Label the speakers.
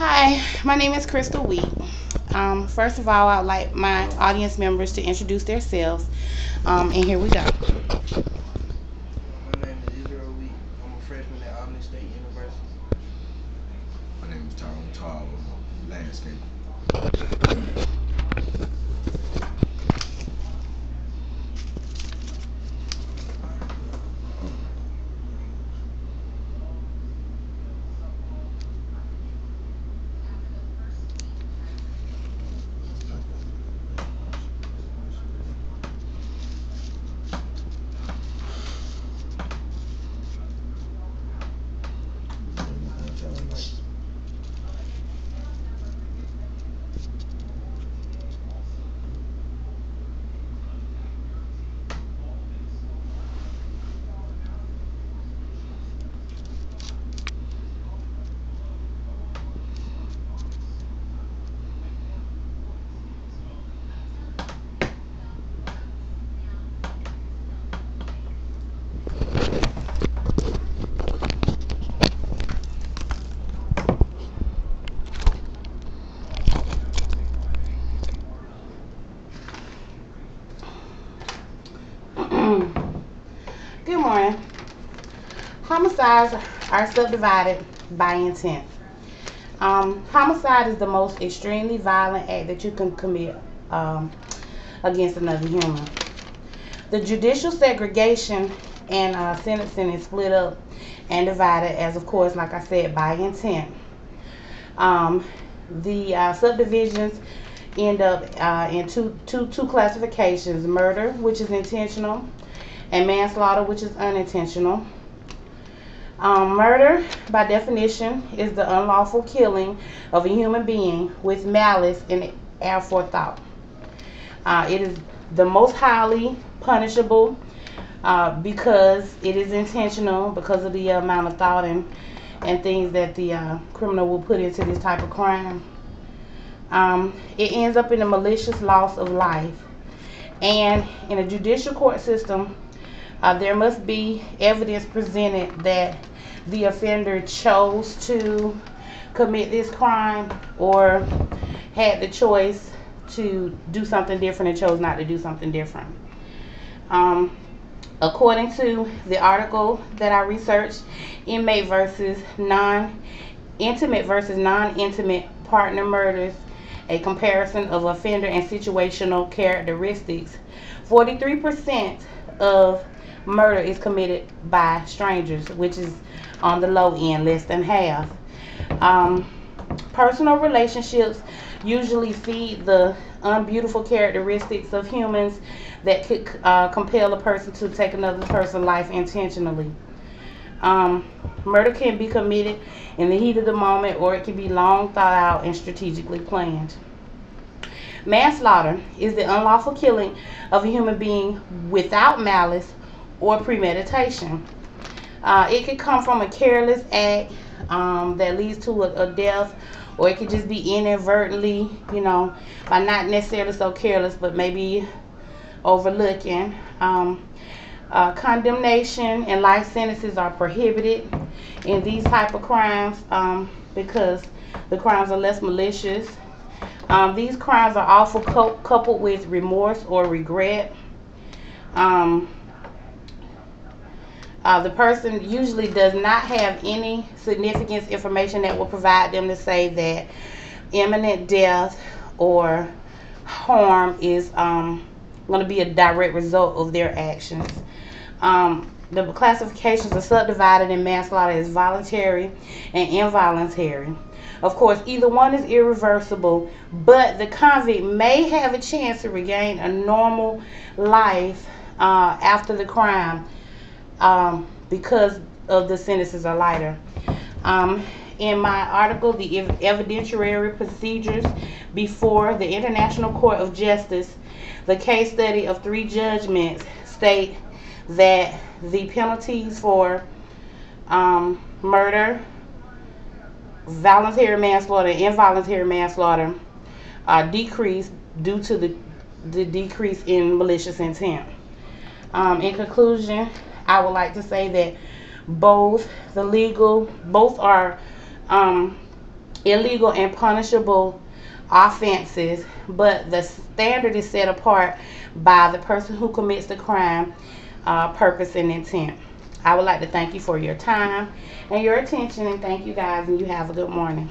Speaker 1: Hi, my name is Crystal Wheat. First of all, I'd like my audience members to introduce themselves, and here we go.
Speaker 2: My name is Israel Wheat. I'm a freshman at Albany State University.
Speaker 3: My name is Tyrone Tall. I'm a landscaper.
Speaker 1: Good morning. Homicides are subdivided by intent. Homicide is the most extremely violent act that you can commit against another human. The judicial segregation and sentencing is split up and divided, as of course, like I said, by intent. The subdivisions end up in two classifications: murder, which is intentional, and manslaughter, which is unintentional. Murder, by definition, is the unlawful killing of a human being with malice and aforethought. It is the most highly punishable because it is intentional, because of the amount of thought and things that the criminal will put into this type of crime. It ends up in a malicious loss of life. And in a judicial court system, there must be evidence presented that the offender chose to commit this crime or had the choice to do something different and chose not to do something different. According to the article that I researched, intimate versus non-intimate partner murders, a comparison of offender and situational characteristics, 43% of murder is committed by strangers, which is on the low end, less than half. Personal relationships usually feed the unbeautiful characteristics of humans that could compel a person to take another person's life intentionally. Murder can be committed in the heat of the moment, or it can be long thought out and strategically planned. Manslaughter is the unlawful killing of a human being without malice or premeditation. It could come from a careless act that leads to a death, or it could just be inadvertently, by not necessarily so careless, but maybe overlooking. Condemnation and life sentences are prohibited in these type of crimes because the crimes are less malicious. These crimes are often coupled with remorse or regret. The person usually does not have any significant information that will provide them to say that imminent death or harm is going to be a direct result of their actions. The classifications are subdivided in manslaughter as voluntary and involuntary. Of course, either one is irreversible, but the convict may have a chance to regain a normal life after the crime because of the sentences are lighter. In my article, The Evidentiary Procedures Before the International Court of Justice, the case study of 3 judgments state that the penalties for murder, voluntary manslaughter, and involuntary manslaughter decreased due to the decrease in malicious intent. In conclusion, I would like to say that both are illegal and punishable offenses, but the standard is set apart by the person who commits the crime, purpose, and intent. I would like to thank you for your time and your attention, and thank you guys, and you have a good morning.